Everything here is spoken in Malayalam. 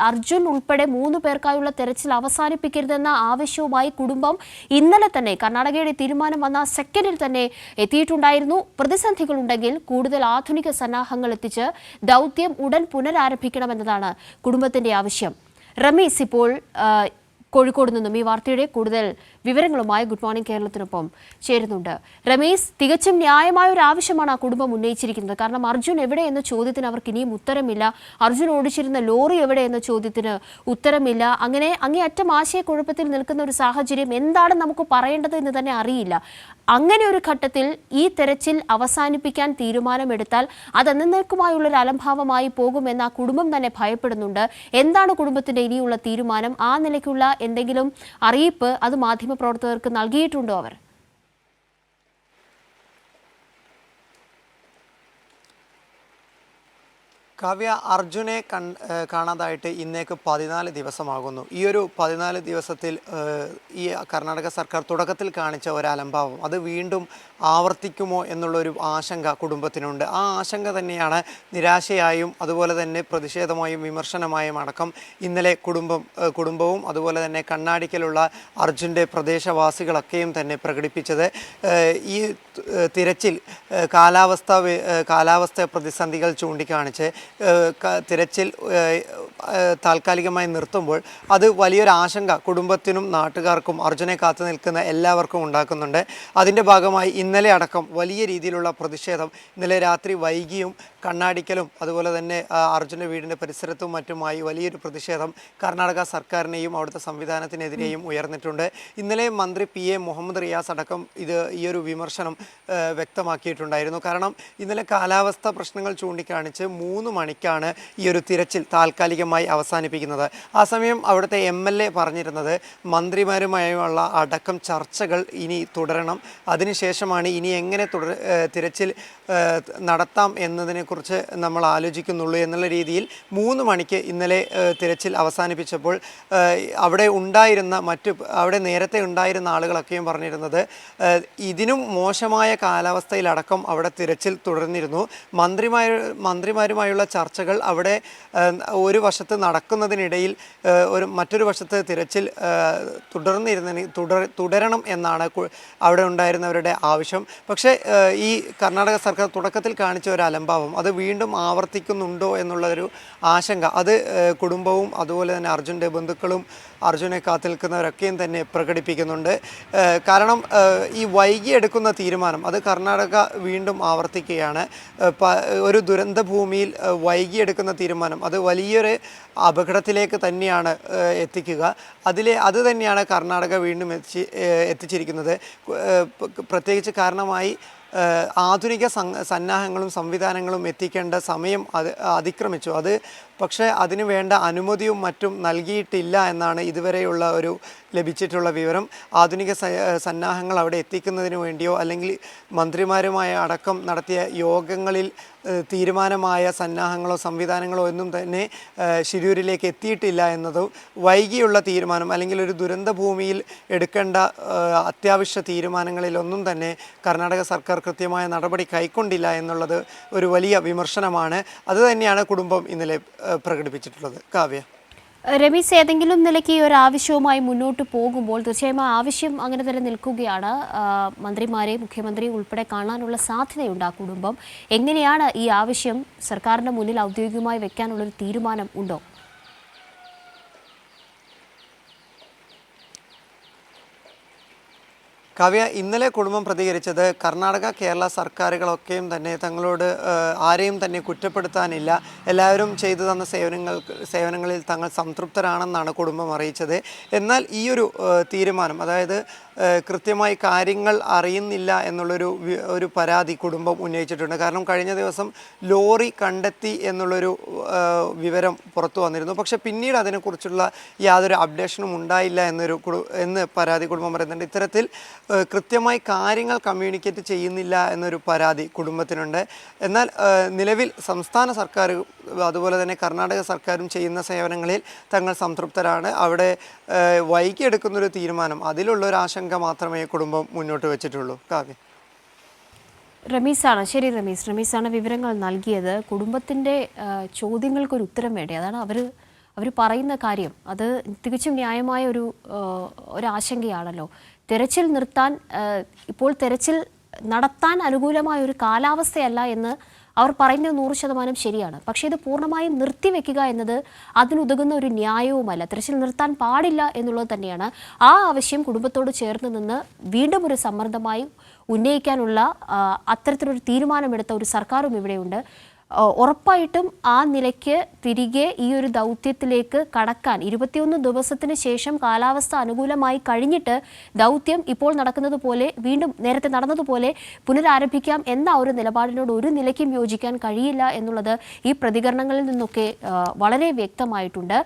അർജുൻ ഉൾപ്പെടെ 3 പേർക്കായുള്ള തെരച്ചിൽ അവസാനിപ്പിക്കരുതെന്ന ആവശ്യവുമായി കുടുംബം ഇന്നലെ തന്നെ കർണാടകയുടെ തീരുമാനം വന്ന സെക്കൻഡിൽ തന്നെ എത്തിയിട്ടുണ്ടായിരുന്നു. പ്രതിസന്ധികളുണ്ടെങ്കിൽ കൂടുതൽ ആധുനിക സന്നാഹങ്ങൾ എത്തിച്ച് ദൗത്യം ഉടൻ പുനരാരംഭിക്കണമെന്നതാണ് കുടുംബത്തിന്റെ ആവശ്യം. റമീസ് ഇപ്പോൾ കോഴിക്കോട് നിന്നും ഈ വാർത്തയുടെ കൂടുതൽ വിവരങ്ങളുമായി ഗുഡ് മോർണിംഗ് കേരളത്തിനൊപ്പം ചേരുന്നുണ്ട്. റമീസ്, തികച്ചും ന്യായമായ ഒരു ആവശ്യമാണ് ആ കുടുംബം ഉന്നയിച്ചിരിക്കുന്നത്. കാരണം അർജുൻ എവിടെ എന്ന ചോദ്യത്തിന് അവർക്ക് ഇനിയും ഉത്തരമില്ല. അർജുൻ ഓടിച്ചിരുന്ന ലോറി എവിടെ എന്ന ചോദ്യത്തിന് ഉത്തരമില്ല. അങ്ങനെ അങ്ങേയറ്റം ആശയക്കുഴപ്പത്തിൽ നിൽക്കുന്ന ഒരു സാഹചര്യം. എന്താണ് നമുക്ക് പറയേണ്ടത് എന്ന് തന്നെ അറിയില്ല. അങ്ങനെ ഒരു ഘട്ടത്തിൽ ഈ തെരച്ചിൽ അവസാനിപ്പിക്കാൻ തീരുമാനമെടുത്താൽ അത് എന്നേക്കുമായുള്ളൊരു അലംഭാവമായി പോകുമെന്ന് ആ കുടുംബം തന്നെ ഭയപ്പെടുന്നുണ്ട്. എന്താണ് കുടുംബത്തിന്റെ ഇനിയുള്ള തീരുമാനം? ആ നിലയ്ക്കുള്ള എന്തെങ്കിലും അറിയിപ്പ് അത് മാധ്യമപ്രവർത്തകർക്ക് നൽകിയിട്ടുണ്ടോ അവർ? കാവ്യ, അർജുനെ കാണാതായിട്ട് ഇന്നേക്ക് 14 ദിവസമാകുന്നു. ഈ ഒരു 14 ദിവസത്തിൽ ഈ കർണാടക സർക്കാർ തുടക്കത്തിൽ കാണിച്ച ഒരു അലംഭാവം അത് വീണ്ടും ആവർത്തിക്കുമോ എന്നുള്ളൊരു ആശങ്ക കുടുംബത്തിനുണ്ട്. ആ ആശങ്ക തന്നെയാണ് നിരാശയായും അതുപോലെ തന്നെ പ്രതിഷേധമായും വിമർശനമായും അടക്കം ഇന്നലെ കുടുംബവും അതുപോലെ തന്നെ കണ്ണാടിക്കലുള്ള അർജുൻ്റെ പ്രദേശവാസികളൊക്കെയും തന്നെ പ്രകടിപ്പിച്ചത്. ഈ തിരച്ചിൽ കാലാവസ്ഥ പ്രതിസന്ധികൾ ചൂണ്ടിക്കാണിച്ച് തിരച്ചിൽ താൽക്കാലികമായി നിർത്തുമ്പോൾ അത് വലിയൊരു ആശങ്ക കുടുംബത്തിനും നാട്ടുകാർക്കും അർജുനെ കാത്തു നിൽക്കുന്ന എല്ലാവർക്കും ഉണ്ടാക്കുന്നുണ്ട്. അതിൻ്റെ ഭാഗമായി ഇന്നലെ അടക്കം വലിയ രീതിയിലുള്ള പ്രതിഷേധം ഇന്നലെ രാത്രി വൈകിയും കണ്ണാടിക്കലും അതുപോലെ തന്നെ അർജുൻ്റെ വീടിൻ്റെ പരിസരത്തും മറ്റുമായി വലിയൊരു പ്രതിഷേധം കർണാടക സർക്കാരിനെയും അവിടുത്തെ സംവിധാനത്തിനെതിരെയും ഉയർന്നിട്ടുണ്ട്. ഇന്നലെ മന്ത്രി PA മുഹമ്മദ് റിയാസ് അടക്കം ഈ ഒരു വിമർശനം വ്യക്തമാക്കിയിട്ടുണ്ടായിരുന്നു. കാരണം ഇന്നലെ കാലാവസ്ഥ പ്രശ്നങ്ങൾ ചൂണ്ടിക്കാണിച്ച് 3 മണിക്കാണ് ഈ ഒരു തിരച്ചിൽ താൽക്കാലികമായി അവസാനിപ്പിക്കുന്നത്. ആ സമയം അവിടുത്തെ MLA പറഞ്ഞിരുന്നത് മന്ത്രിമാരുമായുള്ള അടക്കം ചർച്ചകൾ ഇനി തുടരണം, അതിനുശേഷമാണ് ഇനി എങ്ങനെ തിരച്ചിൽ നടത്താം എന്നതിനെക്കുറിച്ച് നമ്മൾ ആലോചിക്കുന്നുള്ളൂ എന്നുള്ള രീതിയിൽ 3 മണിക്ക് ഇന്നലെ തിരച്ചിൽ അവസാനിപ്പിച്ചപ്പോൾ അവിടെ നേരത്തെ ഉണ്ടായിരുന്ന ആളുകളൊക്കെയും പറഞ്ഞിരുന്നത് ഇതിനും മോശമായ കാലാവസ്ഥയിലടക്കം അവിടെ തിരച്ചിൽ തുടർന്നിരുന്നു. മന്ത്രിമാരുമായുള്ള ചർച്ചകൾ അവിടെ ഒരു വശത്ത് നടക്കുന്നതിനിടയിൽ മറ്റൊരു വശത്ത് തിരച്ചിൽ തുടരണം എന്നാണ് അവിടെ ഉണ്ടായിരുന്നവരുടെ ആവശ്യം. പക്ഷേ ഈ കർണാടക സർക്കാർ തുടക്കത്തിൽ കാണിച്ച ഒരു അലംഭാവം അത് വീണ്ടും ആവർത്തിക്കുന്നുണ്ടോ എന്നുള്ളൊരു ആശങ്ക അത് കുടുംബവും അതുപോലെ തന്നെ അർജുൻ്റെ ബന്ധുക്കളും അർജുനെ കാത്തിൽക്കുന്നവരൊക്കെയും തന്നെ പ്രകടിപ്പിക്കുന്നുണ്ട്. കാരണം ഈ വൈകിയെടുക്കുന്ന തീരുമാനം അത് കർണാടക വീണ്ടും ആവർത്തിക്കുകയാണ്. ഒരു ദുരന്ത ഭൂമിയിൽ വൈകിയെടുക്കുന്ന തീരുമാനം അത് വലിയൊരു അപകടത്തിലേക്ക് തന്നെയാണ് എത്തിക്കുക. അത് തന്നെയാണ് കർണാടക വീണ്ടും എത്തിച്ചിരിക്കുന്നത്. പ്രത്യേകിച്ച് കാരണമായി ആധുനിക സന്നാഹങ്ങളും സംവിധാനങ്ങളും എത്തിക്കേണ്ട സമയം അതിക്രമിച്ചു. പക്ഷേ അതിനു വേണ്ട അനുമതിയും മറ്റും നൽകിയിട്ടില്ല എന്നാണ് ഇതുവരെയുള്ള ലഭിച്ചിട്ടുള്ള വിവരം. ആധുനിക സന്നാഹങ്ങൾ അവിടെ എത്തിക്കുന്നതിന് വേണ്ടിയോ അല്ലെങ്കിൽ മന്ത്രിമാരുമായ അടക്കം നടത്തിയ യോഗങ്ങളിൽ തീരുമാനമായ സന്നാഹങ്ങളോ സംവിധാനങ്ങളോ ഒന്നും തന്നെ ശിരൂരിലേക്ക് എത്തിയിട്ടില്ല എന്നതും വൈകിയുള്ള തീരുമാനം അല്ലെങ്കിൽ ഒരു ദുരന്ത ഭൂമിയിൽ എടുക്കേണ്ട അത്യാവശ്യ തീരുമാനങ്ങളിലൊന്നും തന്നെ കർണാടക സർക്കാർ കൃത്യമായ നടപടി കൈക്കൊണ്ടില്ല എന്നുള്ളത് ഒരു വലിയ വിമർശനമാണ്. അതുതന്നെയാണ് കുടുംബം ഇന്നലെ പ്രകടിപ്പിച്ചിട്ടുള്ളത്. കാവ്യ, രമീസ്, ഏതെങ്കിലും നിലയ്ക്ക് ഈ ഒരു ആവശ്യവുമായി മുന്നോട്ട് പോകുമ്പോൾ തീർച്ചയായും ആ ആവശ്യം അങ്ങനെ തന്നെ നിൽക്കുകയാണ്. മന്ത്രിമാരെ മുഖ്യമന്ത്രി ഉൾപ്പെടെ കാണാനുള്ള സാധ്യതയുണ്ട് ആ കുടുംബം. എങ്ങനെയാണ് ഈ ആവശ്യം സർക്കാരിൻ്റെ മുന്നിൽ ഔദ്യോഗികമായി വെക്കാനുള്ളൊരു തീരുമാനം ഉണ്ടോ? കാവ്യ, ഇന്നലെ കുടുംബം പ്രതികരിച്ചത് കർണാടക കേരള സർക്കാരുകളൊക്കെയും തന്നെ തങ്ങളോട് ആരെയും തന്നെ കുറ്റപ്പെടുത്താനില്ല, എല്ലാവരും ചെയ്തു തന്ന സേവനങ്ങളിൽ തങ്ങൾ സംതൃപ്തരാണെന്നാണ് കുടുംബം അറിയിച്ചത്. എന്നാൽ ഈ ഒരു തീരുമാനം, അതായത് കൃത്യമായി കാര്യങ്ങൾ അറിയുന്നില്ല എന്നുള്ളൊരു പരാതി കുടുംബം ഉന്നയിച്ചിട്ടുണ്ട്. കാരണം കഴിഞ്ഞ ദിവസം ലോറി കണ്ടെത്തി എന്നുള്ളൊരു വിവരം പുറത്തു വന്നിരുന്നു. പക്ഷേ പിന്നീട് അതിനെക്കുറിച്ചുള്ള യാതൊരു അപ്ഡേഷനും ഉണ്ടായില്ല എന്ന് പരാതി കുടുംബം പറയുന്നുണ്ട്. ഇത്തരത്തിൽ കൃത്യമായി കാര്യങ്ങൾ കമ്മ്യൂണിക്കേറ്റ് ചെയ്യുന്നില്ല എന്നൊരു പരാതി കുടുംബത്തിനുണ്ട്. എന്നാൽ നിലവിൽ സംസ്ഥാന സർക്കാർ അതുപോലെ തന്നെ കർണാടക സർക്കാരും ചെയ്യുന്ന സേവനങ്ങളിൽ തങ്ങൾ സംതൃപ്തരാണ്. അവിടെ വൈകിയെടുക്കുന്നൊരു തീരുമാനം അതിലുള്ളൊരു ആശങ്ക മാത്രമേ കുടുംബം മുന്നോട്ട് വെച്ചിട്ടുള്ളൂ. കാവ്യ, റമീസാണ്. ശരി റമീസാണ് വിവരങ്ങൾ നൽകിയത്. കുടുംബത്തിൻ്റെ ചോദ്യങ്ങൾക്കൊരു ഉത്തരം വേണ്ടേ, അതാണ് അവർ പറയുന്ന കാര്യം അത് തികച്ചും ന്യായമായ ഒരു ആശങ്കയാണല്ലോ. തെരച്ചിൽ നിർത്താൻ ഇപ്പോൾ തെരച്ചിൽ നടത്താൻ അനുകൂലമായ ഒരു കാലാവസ്ഥയല്ല എന്ന് അവർ പറയുന്നത് 100% ശരിയാണ്. പക്ഷേ ഇത് പൂർണ്ണമായും നിർത്തിവെക്കുക എന്നത് അതിനുതകുന്ന ഒരു ന്യായവുമല്ല. തെരച്ചിൽ നിർത്താൻ പാടില്ല എന്നുള്ളത് തന്നെയാണ്. ആ ആവശ്യം കുടുംബത്തോട് ചേർന്ന് നിന്ന് വീണ്ടും ഒരു സമ്മർദ്ദമായി ഉന്നയിക്കാനുള്ള അത്തരത്തിലൊരു തീരുമാനമെടുത്ത ഒരു സർക്കാരും ഇവിടെയുണ്ട്. ഉറപ്പായിട്ടും ആ നിലയ്ക്ക് തിരികെ ഈ ഒരു ദൗത്യത്തിലേക്ക് കടക്കാൻ 21 ദിവസത്തിന് ശേഷം കാലാവസ്ഥ അനുകൂലമായി കഴിഞ്ഞിട്ട് ദൗത്യം ഇപ്പോൾ നടക്കുന്നത് പോലെ വീണ്ടും നേരത്തെ നടന്നതുപോലെ പുനരാരംഭിക്കാം എന്ന ഒരു നിലപാടിനോട് ഒരു നിലയ്ക്കും യോജിക്കാൻ കഴിയില്ല എന്നുള്ളത് ഈ പ്രതികരണങ്ങളിൽ നിന്നൊക്കെ വളരെ വ്യക്തമായിട്ടുണ്ട്.